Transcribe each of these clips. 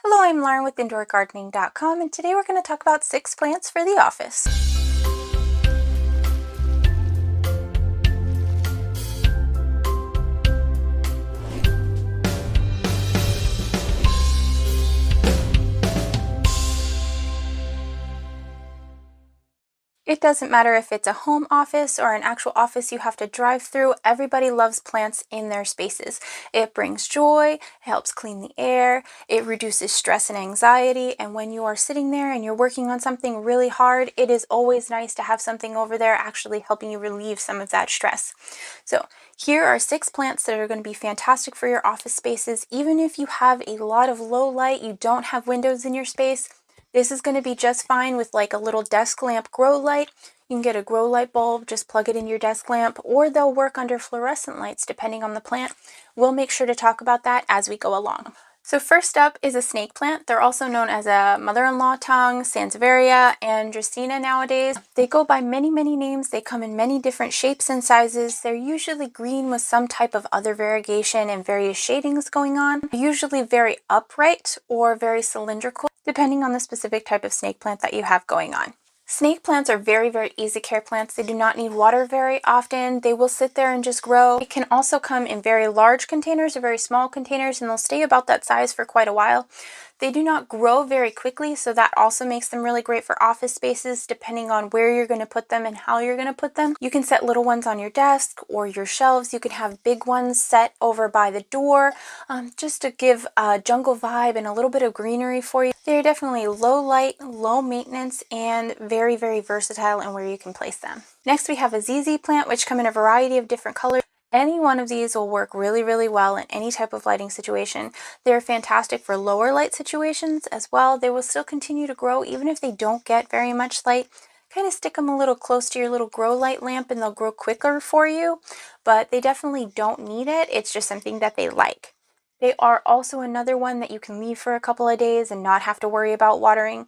Hello, I'm Lauren with IndoorGardening.com, and today we're going to talk about 6 plants for the office. It doesn't matter if it's a home office or an actual office you have to drive through, everybody loves plants in their spaces. It brings joy, it helps clean the air, it reduces stress and anxiety, and when you are sitting there and you're working on something really hard, it is always nice to have something over there actually helping you relieve some of that stress. So here are 6 plants that are going to be fantastic for your office spaces. Even if you have a lot of low light, you don't have windows in your space, this is going to be just fine with like a little desk lamp grow light. You can get a grow light bulb, just plug it in your desk lamp, or they'll work under fluorescent lights depending on the plant. We'll make sure to talk about that as we go along. So first up is a snake plant. They're also known as a mother-in-law tongue, sansevieria, and dracaena nowadays. They go by many names. They come in many different shapes and sizes. They're usually green with some type of other variegation and various shadings going on. They're usually very upright or very cylindrical, depending on the specific type of snake plant that you have going on. Snake plants are very easy care plants. They do not need water very often. They will sit there and just grow. It can also come in very large containers or very small containers, and they'll stay about that size for quite a while. They do not grow very quickly, so that also makes them really great for office spaces depending on where you're going to put them and how you're going to put them. You can set little ones on your desk or your shelves. You can have big ones set over by the door just to give a jungle vibe and a little bit of greenery for you. They're definitely low light, low maintenance, and very versatile in where you can place them. Next we have a ZZ plant, which come in a variety of different colors. Any one of these will work really well in any type of lighting situation. They're fantastic for lower light situations as well. They will still continue to grow even if they don't get very much light. Kind of stick them a little close to your little grow light lamp and they'll grow quicker for you, but they definitely don't need it. It's just something that they like. They are also another one that you can leave for a couple of days and not have to worry about watering.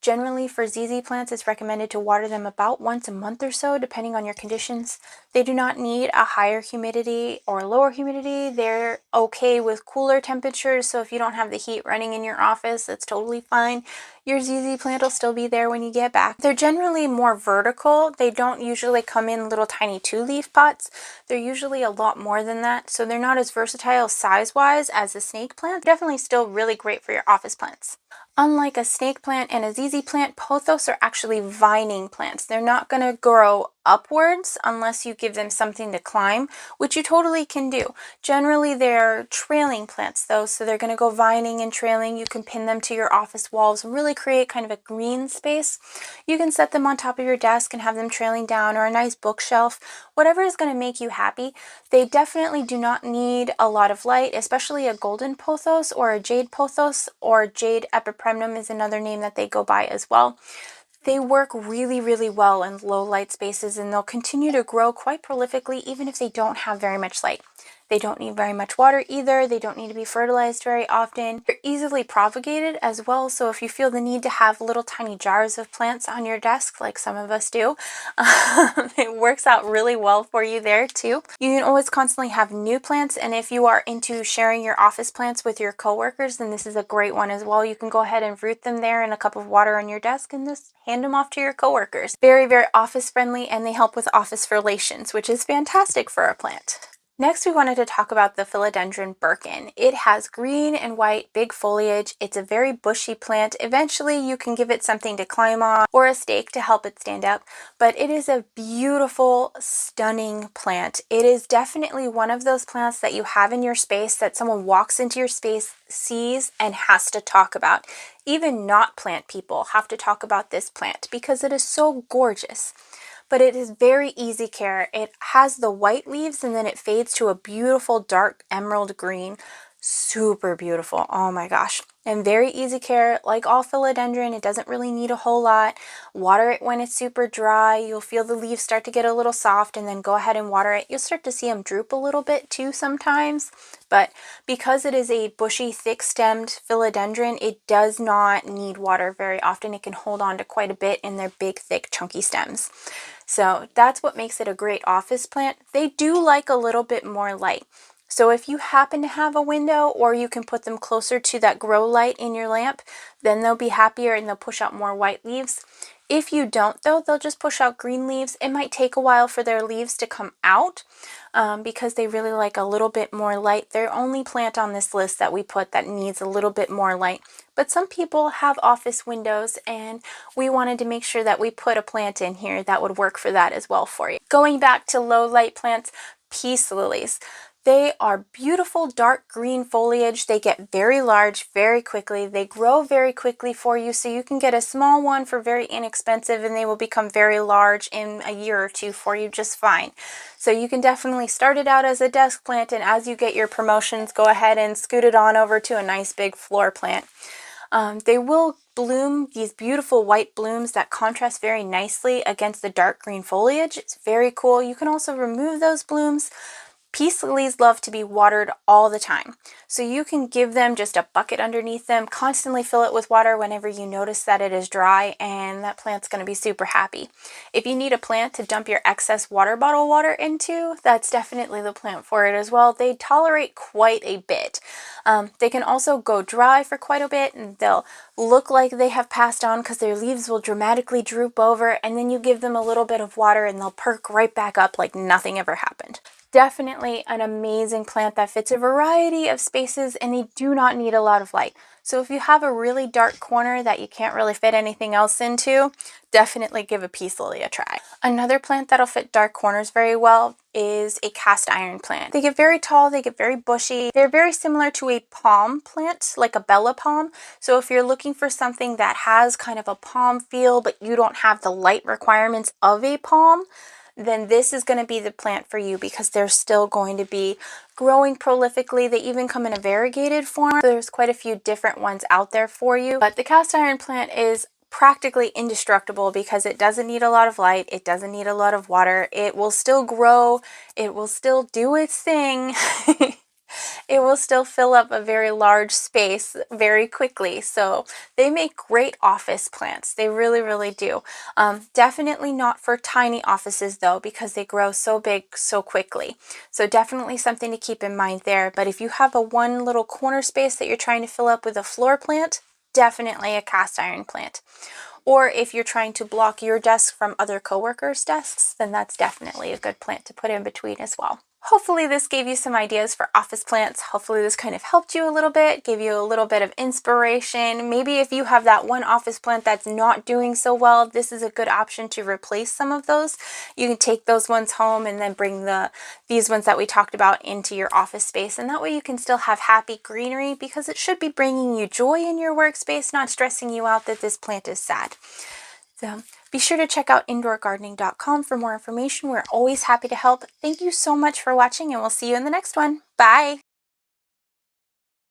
Generally, for ZZ plants, it's recommended to water them about once a month or so, depending on your conditions. They do not need a higher humidity or lower humidity. They're okay with cooler temperatures, so if you don't have the heat running in your office, that's totally fine. Your ZZ plant will still be there when you get back. They're generally more vertical. They don't usually come in little tiny 2-leaf pots. They're usually a lot more than that, so they're not as versatile size-wise as the snake plant. Definitely still really great for your office plants. Unlike a snake plant and a ZZ plant, pothos are actually vining plants. They're not going to grow upwards unless you give them something to climb, which you totally can do. Generally, they're trailing plants though, so they're going to go vining and trailing. You can pin them to your office walls and really create kind of a green space. You can set them on top of your desk and have them trailing down, or a nice bookshelf, whatever is going to make you happy. They definitely do not need a lot of light, especially a golden pothos or a jade pothos, or jade epipremnum is another name that they go by as well. They work really well in low light spaces, and they'll continue to grow quite prolifically even if they don't have very much light. They don't need very much water either. They don't need to be fertilized very often. They're easily propagated as well, so if you feel the need to have little tiny jars of plants on your desk, like some of us do, it works out really well for you there too. You can always constantly have new plants, and if you are into sharing your office plants with your coworkers, then this is a great one as well. You can go ahead and root them there in a cup of water on your desk and just hand them off to your coworkers. Very office friendly, and they help with office relations, which is fantastic for a plant. Next, we wanted to talk about the Philodendron Birkin. It has green and white big foliage. It's a very bushy plant. Eventually, you can give it something to climb on or a stake to help it stand up, but it is a beautiful, stunning plant. It is definitely one of those plants that you have in your space that someone walks into your space, sees, and has to talk about. Even not plant people have to talk about this plant because it is so gorgeous. But it is very easy care. It has the white leaves and then it fades to a beautiful dark emerald green. Super beautiful. Oh my gosh. And very easy care. Like all philodendron, it doesn't really need a whole lot. Water it when it's super dry. You'll feel the leaves start to get a little soft, and then go ahead and water it. You'll start to see them droop a little bit too sometimes. But because it is a bushy, thick-stemmed philodendron, it does not need water very often. It can hold on to quite a bit in their big, thick, chunky stems. So that's what makes it a great office plant. They do like a little bit more light. So if you happen to have a window, or you can put them closer to that grow light in your lamp, then they'll be happier and they'll push out more white leaves. If you don't though, they'll just push out green leaves. It might take a while for their leaves to come out because they really like a little bit more light. They're only plant on this list that we put that needs a little bit more light. But some people have office windows, and we wanted to make sure that we put a plant in here that would work for that as well for you. Going back to low light plants, peace lilies. They are beautiful dark green foliage. They get very large very quickly. They grow very quickly for you, so you can get a small one for very inexpensive and they will become very large in a year or two for you just fine. So you can definitely start it out as a desk plant, and as you get your promotions, go ahead and scoot it on over to a nice big floor plant. They will bloom these beautiful white blooms that contrast very nicely against the dark green foliage. It's very cool. You can also remove those blooms. Peace lilies love to be watered all the time, so you can give them just a bucket underneath them, constantly fill it with water whenever you notice that it is dry, and that plant's going to be super happy. If you need a plant to dump your excess water bottle water into, that's definitely the plant for it as well. They tolerate quite a bit. They can also go dry for quite a bit, and they'll look like they have passed on because their leaves will dramatically droop over, and then you give them a little bit of water and they'll perk right back up like nothing ever happened. Definitely an amazing plant that fits a variety of spaces, and they do not need a lot of light. So if you have a really dark corner that you can't really fit anything else into, definitely give a peace lily a try. Another plant that'll fit dark corners very well is a cast iron plant. They get very tall, they get very bushy. They're very similar to a palm plant, like a Bella palm. So if you're looking for something that has kind of a palm feel, but you don't have the light requirements of a palm, then this is going to be the plant for you, because they're still going to be growing prolifically. They even come in a variegated form. There's quite a few different ones out there for you, but the cast iron plant is practically indestructible because it doesn't need a lot of light, it doesn't need a lot of water, it will still grow, it will still do its thing. It will still fill up a very large space very quickly. So they make great office plants. They really, really do. Definitely not for tiny offices though, because they grow so big so quickly. So definitely something to keep in mind there. But if you have a one little corner space that you're trying to fill up with a floor plant, definitely a cast iron plant. Or if you're trying to block your desk from other coworkers' desks, then that's definitely a good plant to put in between as well. Hopefully this gave you some ideas for office plants. Hopefully this kind of helped you a little bit, gave you a little bit of inspiration. Maybe if you have that one office plant that's not doing so well, this is a good option to replace some of those. You can take those ones home and then bring these ones that we talked about into your office space, and that way you can still have happy greenery, because it should be bringing you joy in your workspace, not stressing you out that this plant is sad. So be sure to check out indoorgardening.com for more information. We're always happy to help. Thank you so much for watching, and we'll see you in the next one. Bye!